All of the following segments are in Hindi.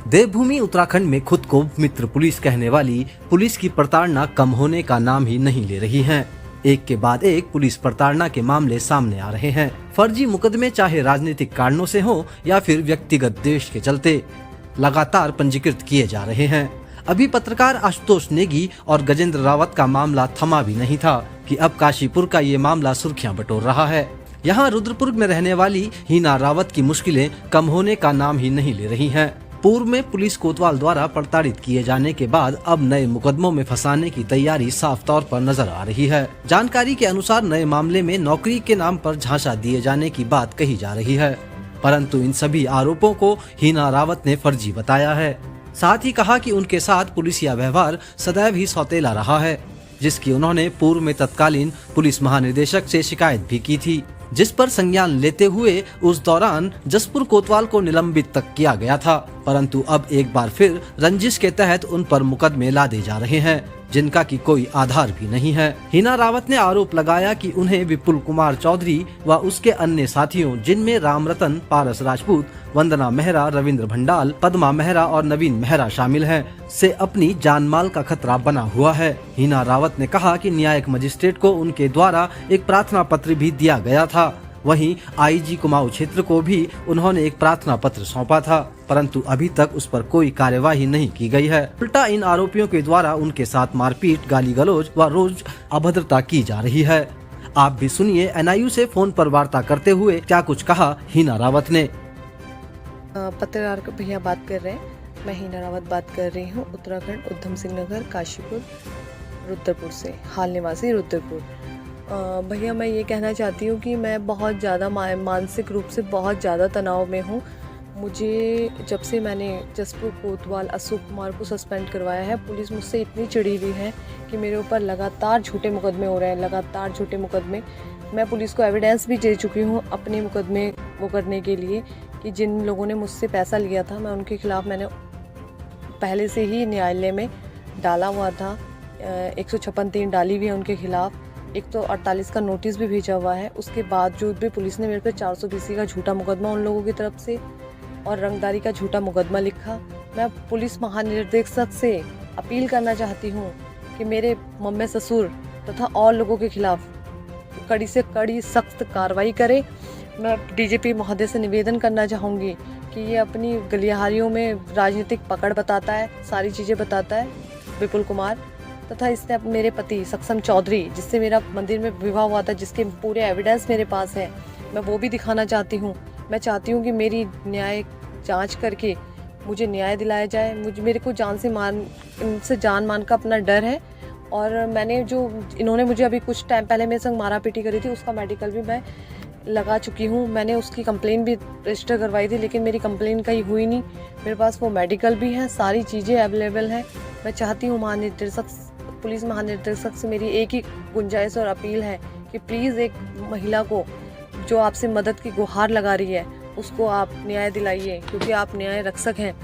देवभूमि उत्तराखंड में खुद को मित्र पुलिस कहने वाली पुलिस की प्रताड़ना कम होने का नाम ही नहीं ले रही है। एक के बाद एक पुलिस प्रताड़ना के मामले सामने आ रहे हैं। फर्जी मुकदमे चाहे राजनीतिक कारणों से हो या फिर व्यक्तिगत द्वेष के चलते लगातार पंजीकृत किए जा रहे हैं। अभी पत्रकार आशुतोष नेगी और गजेंद्र रावत का मामला थमा भी नहीं था कि अब काशीपुर का ये मामला सुर्खियां बटोर रहा है। यहाँ रुद्रपुर में रहने वाली हीना रावत की मुश्किलें कम होने का नाम ही नहीं ले रही हैं। पूर्व में पुलिस कोतवाल द्वारा प्रताड़ित किए जाने के बाद अब नए मुकदमों में फंसाने की तैयारी साफ तौर पर नजर आ रही है। जानकारी के अनुसार नए मामले में नौकरी के नाम पर झांसा दिए जाने की बात कही जा रही है, परंतु इन सभी आरोपों को हीना रावत ने फर्जी बताया है। साथ ही कहा कि उनके साथ पुलिसिया व्यवहार सदैव ही सौतेला रहा है, जिसकी उन्होंने पूर्व में तत्कालीन पुलिस महानिदेशक से शिकायत भी की थी, जिस पर संज्ञान लेते हुए उस दौरान जसपुर कोतवाल को निलंबित तक किया गया था। परंतु अब एक बार फिर रंजिश के तहत उन पर मुकदमे लादे जा रहे हैं, जिनका की कोई आधार भी नहीं है। हीना रावत ने आरोप लगाया कि उन्हें विपुल कुमार चौधरी व उसके अन्य साथियों, जिनमें राम रतन, पारस राजपूत, वंदना मेहरा, रविंद्र भंडाल, पद्मा मेहरा और नवीन मेहरा शामिल हैं, से अपनी जान माल का खतरा बना हुआ है। हीना रावत ने कहा कि न्यायिक मजिस्ट्रेट को उनके द्वारा एक प्रार्थना पत्र भी दिया गया था। वहीं आईजी कुमाऊं क्षेत्र को भी उन्होंने एक प्रार्थना पत्र सौंपा था, परंतु अभी तक उस पर कोई कार्यवाही नहीं की गई है। उल्टा इन आरोपियों के द्वारा उनके साथ मारपीट, गाली गलौज व रोज अभद्रता की जा रही है। आप भी सुनिए एनआईयू से फोन पर वार्ता करते हुए क्या कुछ कहा हीना रावत ने। पत्रकार भैया बात कर रहे हैं। मैं हीना रावत बात कर रही हूँ, उत्तराखंड उधम सिंह नगर, काशीपुर, रुद्रपुर से, हाल निवासी रुद्रपुर। भैया मैं ये कहना चाहती हूँ कि मैं बहुत ज़्यादा मानसिक रूप से बहुत ज़्यादा तनाव में हूँ। मुझे जब से मैंने जसपुर कोतवाल अशोक कुमार को सस्पेंड करवाया है, पुलिस मुझसे इतनी चिड़ी हुई है कि मेरे ऊपर लगातार झूठे मुकदमे हो रहे हैं, लगातार झूठे मुकदमे। मैं पुलिस को एविडेंस भी दे चुकी हूँ अपने मुकदमे वो करने के लिए कि जिन लोगों ने मुझसे पैसा लिया था, मैं उनके खिलाफ़ मैंने पहले से ही न्यायालय में डाला हुआ था। 156(3) डाली हुई है उनके खिलाफ़। 148 का नोटिस भी भेजा हुआ है। उसके बावजूद भी पुलिस ने मेरे पे 420 का झूठा मुकदमा उन लोगों की तरफ से और रंगदारी का झूठा मुकदमा लिखा। मैं पुलिस महानिदेशक से अपील करना चाहती हूँ कि मेरे मम्मी ससुर तथा और लोगों के खिलाफ कड़ी से कड़ी सख्त कार्रवाई करे। मैं डीजीपी महोदय से निवेदन करना चाहूँगी कि ये अपनी गलियारियों में राजनीतिक पकड़ बताता है, सारी चीज़ें बताता है विपुल कुमार, तथा इसने मेरे पति सक्षम चौधरी, जिससे मेरा मंदिर में विवाह हुआ था, जिसके पूरे एविडेंस मेरे पास है, मैं वो भी दिखाना चाहती हूँ। मैं चाहती हूँ कि मेरी न्याय जांच करके मुझे न्याय दिलाया जाए। मेरे को इनसे जान मान का अपना डर है। और मैंने जो इन्होंने मुझे अभी कुछ टाइम पहले मेरे संग मारा पीटी करी थी, उसका मेडिकल भी मैं लगा चुकी हूँ। मैंने उसकी कंप्लेन भी रजिस्टर करवाई थी, लेकिन मेरी कंप्लेन कहीं हुई नहीं। मेरे पास वो मेडिकल भी है, सारी चीज़ें अवेलेबल हैं। मैं चाहती हूँ पुलिस महानिदेशक से मेरी एक ही गुंजाइश और अपील है कि प्लीज़ एक महिला को जो आपसे मदद की गुहार लगा रही है, उसको आप न्याय दिलाइए, क्योंकि आप न्याय रक्षक हैं।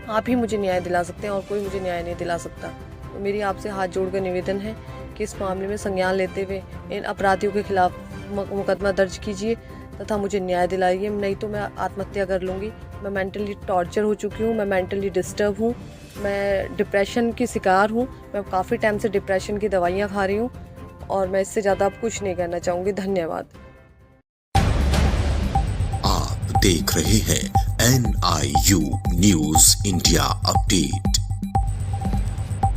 आप ही मुझे न्याय दिला सकते हैं और कोई मुझे न्याय नहीं दिला सकता। तो मेरी आपसे हाथ जोड़कर निवेदन है कि इस मामले में संज्ञान लेते हुए इन अपराधियों के खिलाफ मुकदमा दर्ज कीजिए तथा मुझे न्याय दिलाइए, नहीं तो मैं आत्महत्या कर लूँगी। मैं मेंटली टॉर्चर हो चुकी हूँ, मैं मेंटली डिस्टर्ब हूँ, मैं डिप्रेशन की शिकार हूँ। मैं काफ़ी टाइम से डिप्रेशन की दवाइयाँ खा रही हूँ और मैं इससे ज़्यादा अब कुछ नहीं करना चाहूँगी। धन्यवाद। आप देख रहे हैं NIU न्यूज़ इंडिया अपडेट।